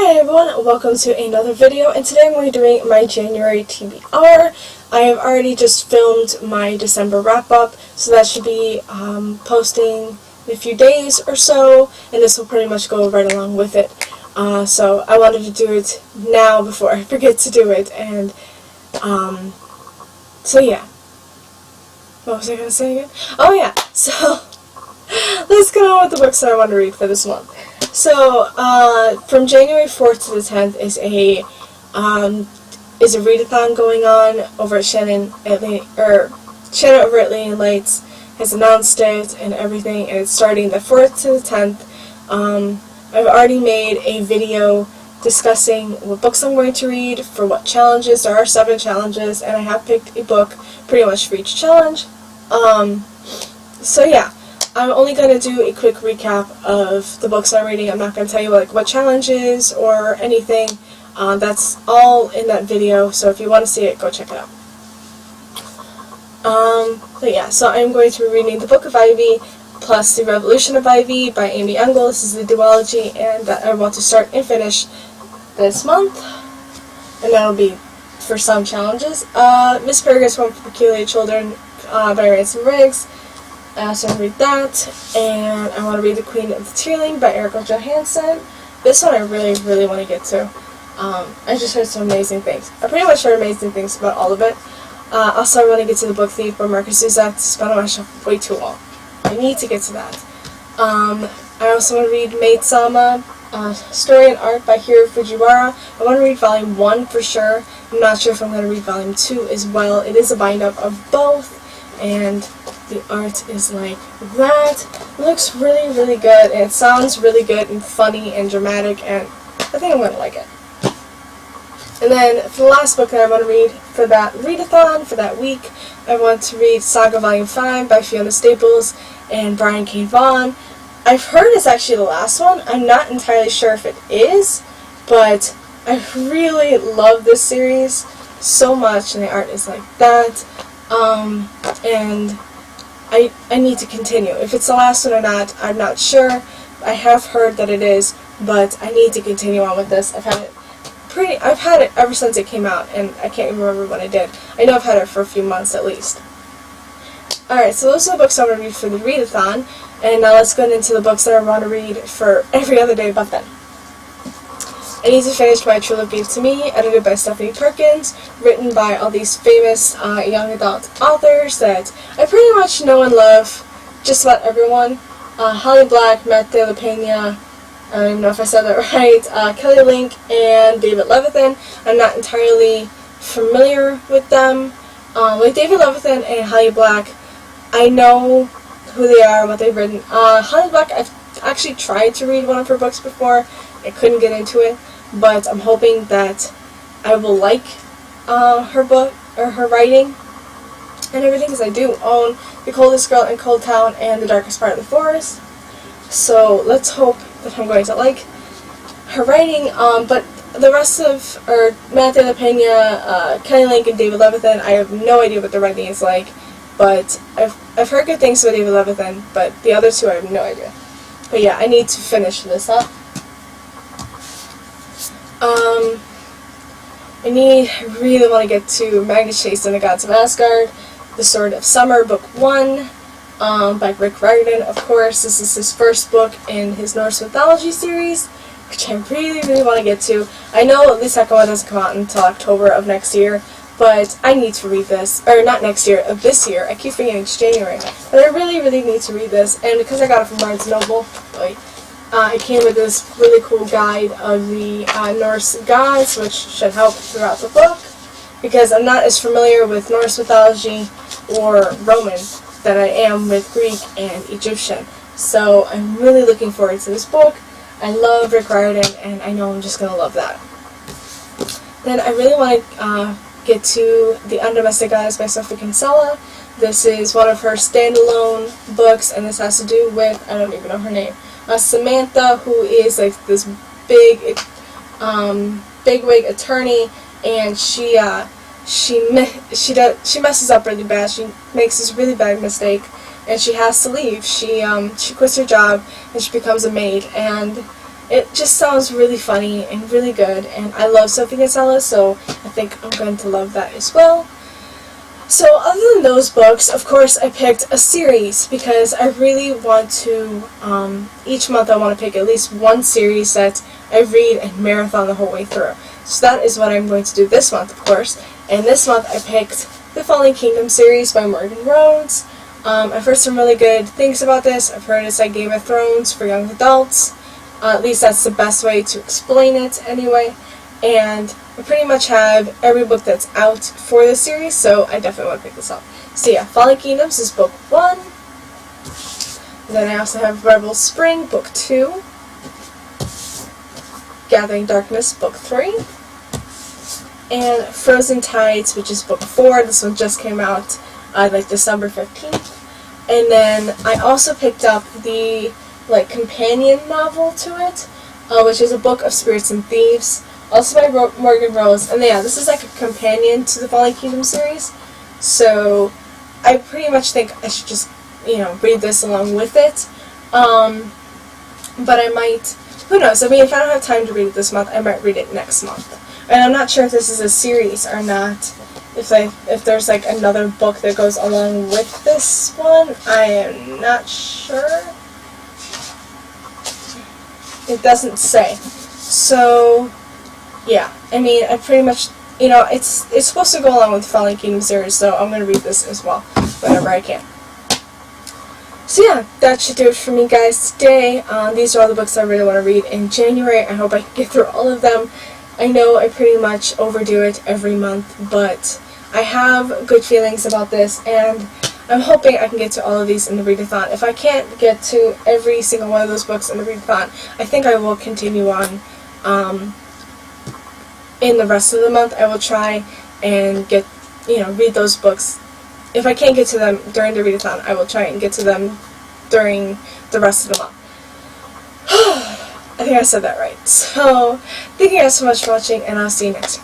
Hi everyone, welcome to another video, and today I'm going to be doing my January TBR. I have already just filmed my December wrap-up, so that should be posting in a few days or so, and this will pretty much go right along with it. So I wanted to do it now before I forget to do it, and so yeah. What was I going to say again? Oh yeah, so let's get on with the books that I want to read for this month. So, from January 4th to the 10th is a readathon going on over at Shannon over at Lane Lights has announced it and everything, and it's starting the 4th to the 10th. I've already made a video discussing what books I'm going to read for what challenges. There are 7 challenges, and I have picked a book pretty much for each challenge. So yeah. I'm only going to do a quick recap of the books I'm reading. I'm not going to tell you what challenges or anything. That's all in that video, so if you want to see it, go check it out. But yeah, so I'm going to be reading The Book of Ivy plus The Revolution of Ivy by Amy Engel. This is the duology, and that I want to start and finish this month. And that'll be for some challenges. Miss Peregrine's Home for Peculiar Children by Ransom Riggs. I also want to read that, and I want to read The Queen of the Tearling by Erica Johansson. This one I really, really want to get to. I just heard some amazing things. I pretty much heard amazing things about all of it. Also, I want to get to The Book Thief by Marcus Zuzak. It's been on my shelf way too long. I need to get to that. I also want to read Maid Sama, Story and Art by Hiro Fujiwara. I want to read Volume 1 for sure. I'm not sure if I'm going to read Volume 2 as well. It is a bind-up of both, and the art is like that. It looks really, really good, and it sounds really good and funny and dramatic, and I think I'm going to like it. And then, for the last book that I want to read for that readathon, for that week, I want to read Saga Volume 5 by Fiona Staples and Brian K. Vaughan. I've heard it's actually the last one. I'm not entirely sure if it is, but I really love this series so much, and the art is like that. And I need to continue. If it's the last one or not, I'm not sure. I have heard that it is, but I need to continue on with this. I've had it ever since it came out, and I can't remember when I did. I know I've had it for a few months at least. Alright, so those are the books I want to read for the readathon, and now let's get into the books that I want to read for every other day but then. I Need to Finish My True Love Gave to Me, edited by Stephanie Perkins, written by all these famous young adult authors that I pretty much know and love, just about everyone. Holly Black, Matt De La Pena, I don't even know if I said that right, Kelly Link, and David Levithan. I'm not entirely familiar with them. Like David Levithan and Holly Black, I know who they are, what they've written. Holly Black, I've actually tried to read one of her books before. I couldn't get into it. But I'm hoping that I will like her book, or her writing, and everything, because I do own The Coldest Girl in Cold Town and The Darkest Part of the Forest. So let's hope that I'm going to like her writing. But the rest of, Matt De La Pena, Kelly Link, and David Levithan, I have no idea what their writing is like. But I've heard good things about David Levithan, but the other two I have no idea. But yeah, I need to finish this up. I really want to get to Magnus Chase and the Gods of Asgard, The Sword of Summer, Book 1, by Rick Riordan, of course. This is his first book in his Norse mythology series, which I really, really want to get to. I know the second one doesn't come out until October of next year, but I need to read this, or not next year, of this year. I keep forgetting it's January, but I really, really need to read this, and because I got it from Barnes & Noble, it came with this really cool guide of the Norse gods, which should help throughout the book, because I'm not as familiar with Norse mythology or Roman that I am with Greek and Egyptian. So I'm really looking forward to this book. I love Rick Riordan, and I know I'm just going to love that. Then I really want to get to The Undomestic Goddess by Sophie Kinsella. This is one of her standalone books, and this has to do with, I don't even know her name, Samantha, who is like this bigwig attorney, and she messes up really bad. She makes this really bad mistake, and she has to leave. She quits her job and she becomes a maid, and it just sounds really funny and really good, and I love Sophie Kinsella, so I think I'm going to love that as well. So other than those books, of course, I picked a series because I really want to, each month I want to pick at least one series that I read and marathon the whole way through. So that is what I'm going to do this month, of course. And this month I picked the Fallen Kingdom series by Morgan Rhodes. I've heard some really good things about this. I've heard it's like Game of Thrones for young adults. At least that's the best way to explain it anyway. And I pretty much have every book that's out for this series, so I definitely want to pick this up. So yeah, Fallen Kingdoms is book 1. Then I also have Rebel Spring, book 2. Gathering Darkness, book 3. And Frozen Tides, which is book 4. This one just came out like December 15th. And then I also picked up the companion novel to it, which is a book of Spirits and Thieves, also by Morgan Rhodes. And yeah, this is like a companion to the Fallen Kingdom series, so I pretty much think I should just, read this along with it. But I might, who knows, I mean, if I don't have time to read it this month, I might read it next month. And I'm not sure if this is a series or not, if there's like another book that goes along with this one. I am not sure. It doesn't say. So yeah, I mean, I pretty much, it's supposed to go along with the Fallen Kingdom series, so I'm going to read this as well, whenever I can. So yeah, that should do it for me, guys, today. These are all the books I really want to read in January. I hope I can get through all of them. I know I pretty much overdo it every month, but I have good feelings about this, and I'm hoping I can get to all of these in the readathon. If I can't get to every single one of those books in the readathon, I think I will continue on in the rest of the month. I will try and get, read those books. If I can't get to them during the readathon, I will try and get to them during the rest of the month. I think I said that right. So, thank you guys so much for watching, and I'll see you next time.